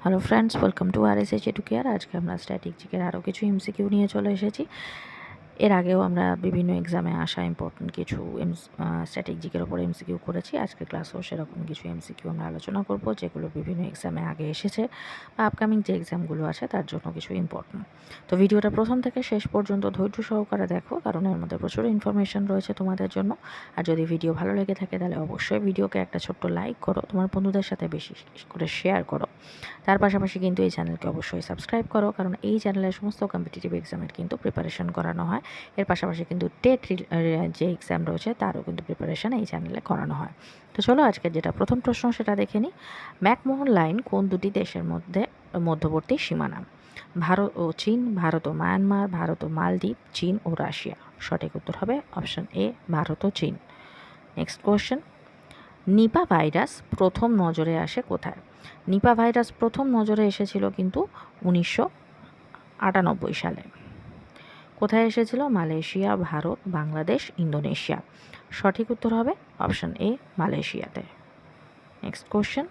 Hello friends, welcome to RSH educare. আজকে আমরা স্ট্যাটিস্টিকের আরও কিছু এমসিকিউ নিয়ে চলে এসেছি। এর আগেও আমরা বিভিন্ন এক্সামে আসা ইম্পর্টেন্ট কিছু স্ট্র্যাটেজিকের ওপর এমসিকিউ করেছি। আজকের ক্লাসেও সেরকম কিছু এমসিকিউ আমরা আলোচনা করব, যেগুলো বিভিন্ন এক্সামে আগে এসেছে বা আপকামিং যে এক্সামগুলো আছে তার জন্য কিছু ইম্পর্টেন্ট। তো ভিডিওটা প্রথম থেকে শেষ পর্যন্ত ধৈর্য সহকারে দেখো, কারণ এর মধ্যে প্রচুর ইনফরমেশন রয়েছে তোমাদের জন্য। আর যদি ভিডিও ভালো লেগে থাকে তাহলে অবশ্যই ভিডিওকে একটা ছোট্ট লাইক করো, তোমার বন্ধুদের সাথে বেশি করে শেয়ার করো। তার পাশাপাশি কিন্তু এই চ্যানেলকে অবশ্যই সাবস্ক্রাইব করো, কারণ এই চ্যানেলের সমস্ত কম্পিটিটিভ এক্সামের কিন্তু প্রিপারেশন করানো হয়। এর পাশাপাশি কিন্তু টেট যে এক্সাম রয়েছে তারও কিন্তু প্রিপারেশন এই চ্যানেলে করানো হয়। তো চলো আজকে যেটা প্রথম প্রশ্ন সেটা দেখে নিই। ম্যাকমোহন লাইন কোন দুটি দেশের মধ্যবর্তী সীমানা? ভারত ও চীন, ভারত ও মায়ানমার, ভারত ও মালদ্বীপ, চীন ও রাশিয়া। সঠিক উত্তর হবে অপশন এ, ভারত ও চীন। নেক্সট কোয়েশ্চেন, নিপা ভাইরাস প্রথম নজরে আসে কোথায়? নিপা ভাইরাস প্রথম নজরে এসেছিল কিন্তু 1998 সালে। কোথায় এসেছিল? Malaysia, Bharat, Bangladesh, Indonesia. সঠিক উত্তর হবে অপশন এ, মালয়েশিয়াতে। নেক্সট কোশ্চেন,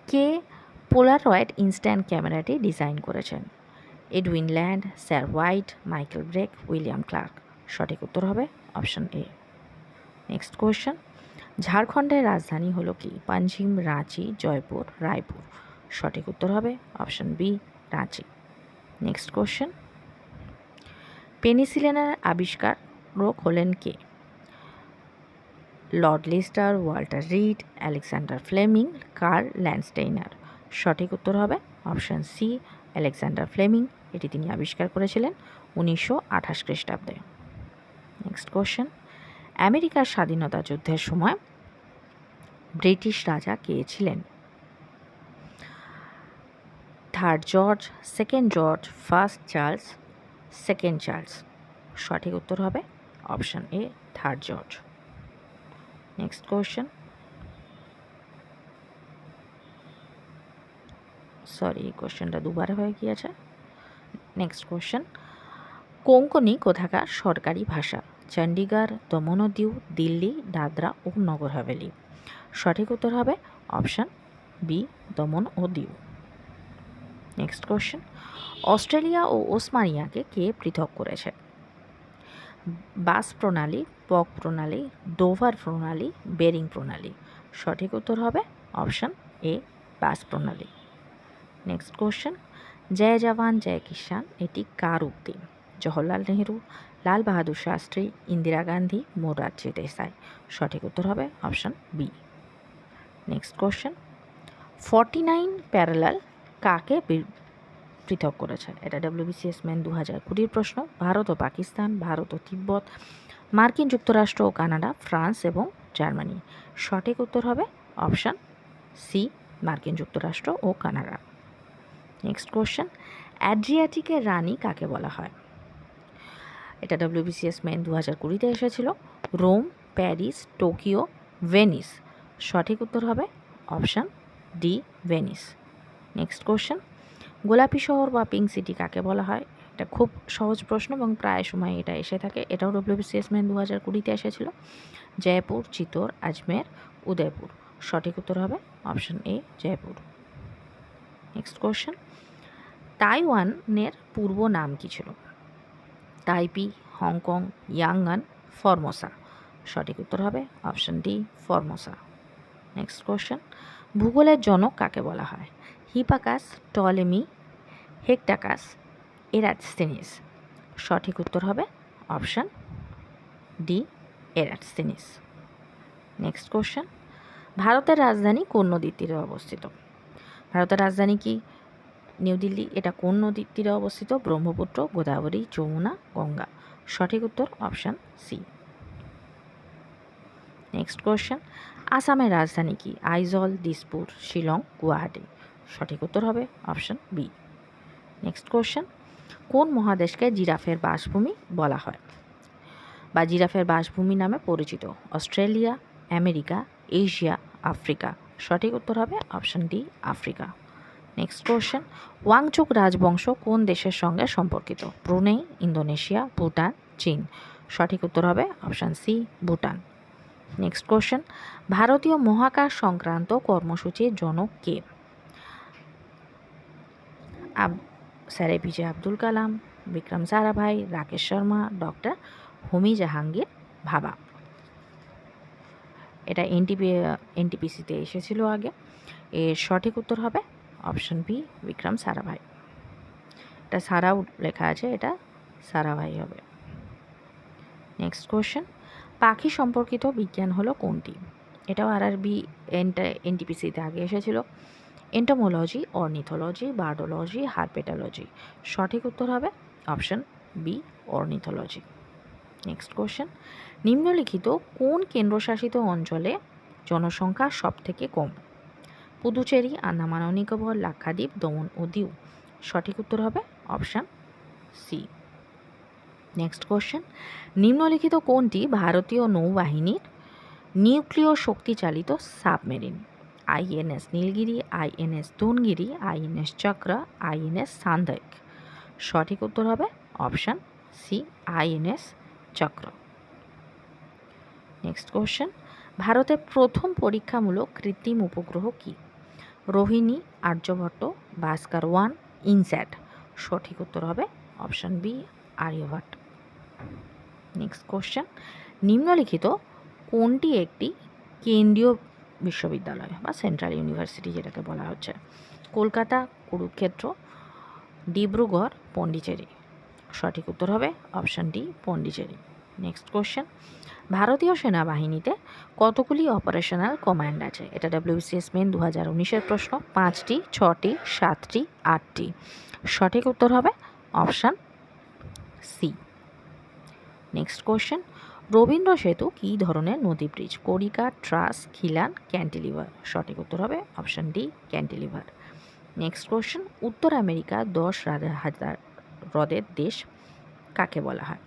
কে পোলারয়েড ইনস্ট্যান্ট ক্যামেরাটি ডিজাইন করেছেন? Edwin Land, sir White, Michael Break, William Clark. সঠিক উত্তর হবে অপশন এ। নেক্সট কোয়েশ্চেন, ঝাড়খণ্ডের রাজধানী হলো কি? পাঞ্জিম, রাঁচি, জয়পুর, রায়পুর। সঠিক উত্তর হবে option B, Ranchi. Next question, পেনিসিলিনের আবিষ্কারক হলেন কে? Lord Lister, Walter Reed, Alexander Fleming, Karl Landsteiner. সঠিক উত্তর হবে অপশন সি, আলেকজান্ডার ফ্লেমিং। এটি তিনি আবিষ্কার করেছিলেন 1928 খ্রিস্টাব্দে। নেক্সট কোশ্চেন, আমেরিকার স্বাধীনতা যুদ্ধের সময় ব্রিটিশ রাজা কে ছিলেন? Third George, second George, first Charles, second Charles. সঠিক উত্তর হবে অপশন এ, third George. Next question, sorry এই কোয়েশ্চেনটা দুবারে হয়ে গিয়েছে। নেক্সট কোয়েশ্চেন, কোঙ্কনি কোথাকার সরকারি ভাষা? চণ্ডীগড়, দমন ও দিউ, দিল্লি, দাদরা ও নগর হাভেলি। সঠিক উত্তর হবে অপশন বি, দমন ও দিউ। নেক্সট কোয়েশ্চেন, অস্ট্রেলিয়া ও ওসমানিয়াকে কে পৃথক করেছে? বাস প্রণালী, পক প্রণালী, ডোভার প্রণালী, বেরিং প্রণালী। সঠিক উত্তর হবে অপশন এ, বাস প্রণালী। নেক্সট কোয়েশ্চেন, জয় জওয়ান জয় কিষান এটি কার উক্তি? জওহরলাল নেহরু, লাল বাহাদুর শাস্ত্রী, ইন্দিরা গান্ধী, মোরারজি দেসাই। সঠিক উত্তর হবে option B. Next question, 49 parallel কাকে পৃথক করেছে? এটা WBCS মেন 2020 প্রশ্ন। ভারত ও পাকিস্তান, ভারত ও তিব্বত, মার্কিন যুক্তরাষ্ট্র ও কানাডা, ফ্রান্স এবং জার্মানি। সঠিক উত্তর হবে অপশন সি, মার্কিন যুক্তরাষ্ট্র ও কানাডা। নেক্সট কোশ্চেন, অ্যাড্রিয়াটিকের রানী কাকে বলা হয়? এটা WBCS মেন 2020-তে এসেছিল। Rome, Paris, Tokyo, Venice. সঠিক উত্তর হবে option D, Venice. Next question, গোলাপি শহর বা পিঙ্ক সিটি কাকে বলা হয়? এটা খুব সহজ প্রশ্ন এবং প্রায় সময় এটা এসে থাকে। এটাও WBCS মেন 2020-তে এসেছিল। জয়পুর, চিত্তোর, আজমের, উদয়পুর। সঠিক উত্তর হবে অপশন এ, জয়পুর। নেক্সট কোশ্চেন, তাইওয়ানের পূর্ব নাম কী ছিল? তাইপি, হংকং, ইয়াঙ্গান, ফরমোসা। সঠিক উত্তর হবে option D, Formosa. Next question, ভূগোলের জনক কাকে বলা হয়? হিপাকাস, টলেমি, হেক্টাকাস, এরাটস্থেনিস। সঠিক উত্তর হবে অপশন ডি, এরাটস্থেনিস। নেক্সট কোশ্চেন, ভারতের রাজধানী কোন নদীর তীরে অবস্থিত? ভারতের রাজধানী কি? নিউ দিল্লি। এটা কোন নদীর তীরে অবস্থিত? ব্রহ্মপুত্র, গোদাবরী, যমুনা, গঙ্গা। সঠিক উত্তর অপশন সি। নেক্সট কোয়েশ্চেন, আসামের রাজধানী কি? আইজল, দিসপুর, শিলং, গুয়াহাটি। সঠিক উত্তর হবে অপশন বি। নেক্সট কোয়েশ্চেন, কোন মহাদেশকে জিরাফের বাসভূমি বলা হয় বা জিরাফের বাসভূমি নামে পরিচিত? Australia, America, Asia, Africa. সঠিক উত্তর হবে option D, Africa. Next question, Wangchuck রাজবংশ কোন দেশের সঙ্গে সম্পর্কিত? ব্রুনেই, ইন্দোনেশিয়া, ভুটান, চীন। সঠিক উত্তর হবে option C, Bhutan. Next question, ভারতীয় মহাকাশ সংক্রান্ত কর্মসূচির জনক কে? Sir APJ Abdul Kalam, Vikram Sarabhai, Rakesh Sharma, doctor Homi Jahangir Bhabha. এটা এনটিপিসিতে এসেছিল আগে। এর সঠিক উত্তর হবে অপশন বি, বিক্রম সারাভাই। এটা সারাও লেখা আছে, এটা সারাভাই হবে। নেক্সট কোয়েশ্চেন, পাখি সম্পর্কিত বিজ্ঞান হলো কোনটি? এটাও আরআরবি এনটিপিসিতে আগে এসেছিল। Entomology, ornithology, birdology, herpetology. সঠিক উত্তর হবে option B, ornithology. Next question, নিম্নলিখিত কোন কেন্দ্রশাসিত অঞ্চলে জনসংখ্যা সবথেকে কম? পুদুচেরি, আন্দামান ও নিকোবর, লাক্ষাদ্বীপ, দমন ও দিউ। সঠিক উত্তর হবে অপশান সি। নেক্সট কোয়েশ্চেন, নিম্নলিখিত কোনটি ভারতীয় নৌবাহিনীর নিউক্লিয় শক্তিচালিত submarine? INS Nilgiri, INS Dhunagiri, INS Chakra, INS Sandhayak. সঠিক উত্তর হবে option C, INS Chakra. Next question, ভারতের প্রথম পরীক্ষামূলক কৃত্রিম উপগ্রহ কি? রোহিণী, আর্যভট্ট, ভাস্কর 1, ইনস্যাট। সঠিক উত্তর হবে option B, Aryabhata. Next question, নিম্নলিখিত কোনটি একটি কেন্দ্রীয় বিশ্ববিদ্যালয় বা সেন্ট্রাল ইউনিভার্সিটি যেটাকে বলা হচ্ছে? কলকাতা, কুরুক্ষেত্র, ডিব্রুগড়, পন্ডিচেরি। সঠিক উত্তর হবে option D, Pondicherry. Next question, ভারতীয় সেনাবাহিনীতে কতগুলি অপারেশনাল কমান্ড আছে? এটা WBCS মেন 2019-এর প্রশ্ন। 5টি, 6টি, 7টি, 8টি। সঠিক উত্তর হবে option C. Next question, Rabindra Setu কী ধরনের নদী ব্রিজ? করিকা, ট্রাস, খিলান, ক্যান্টিলিভার। সঠিক উত্তর হবে option D, cantilever. Next question, উত্তর আমেরিকা 10,000 হ্রদের দেশ কাকে বলা হয়?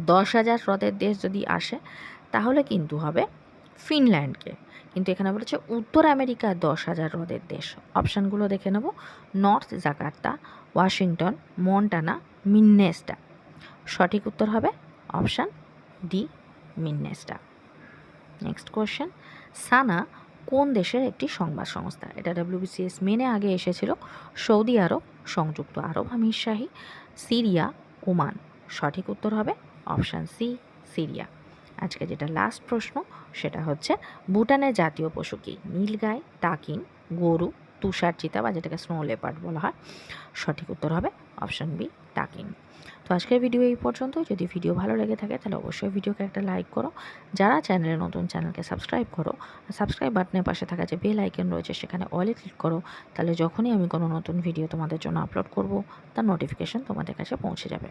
10,000 হ্রদের দেশ যদি আসে তাহলে কিন্তু হবে ফিনল্যান্ডকে, কিন্তু এখানে বলেছে উত্তর আমেরিকা 10,000 হ্রদের দেশ। অপশানগুলো দেখে নেব, নর্থ জাকার্তা, ওয়াশিংটন, মন্টানা, মিন্নেসোটা। সঠিক উত্তর হবে অপশান ডি, মিন্নেসোটা। নেক্সট কোয়েশ্চেন, সানা কোন দেশের একটি সংবাদ সংস্থা? এটা WBCS মেনে আগে এসেছিল। সৌদি আরব, সংযুক্ত আরব আমিরশাহী, সিরিয়া, ওমান। সঠিক উত্তর হবে অপশান সি, সিরিয়া। আজকে যেটা লাস্ট প্রশ্ন সেটা হচ্ছে, ভুটানের জাতীয় পশু কি? নীলগাই, তাকিন, গরু, তুষার চিতা বা যেটাকে স্নো লেপার্ড বলা হয়। সঠিক উত্তর হবে অপশান বি, তাকিন। তো আজকের ভিডিও এই পর্যন্ত। যদি ভিডিও ভালো লেগে থাকে তাহলে অবশ্যই ভিডিওকে একটা লাইক করো। যারা চ্যানেলে নতুন, চ্যানেলকে সাবস্ক্রাইব করো। সাবস্ক্রাইব বাটনের পাশে থাকা যে বেল আইকন রয়েছে সেখানে অলে ক্লিক করো, তাহলে যখনই আমি কোনো নতুন ভিডিও তোমাদের জন্য আপলোড করব তার নোটিফিকেশন তোমাদের কাছে পৌঁছে যাবে।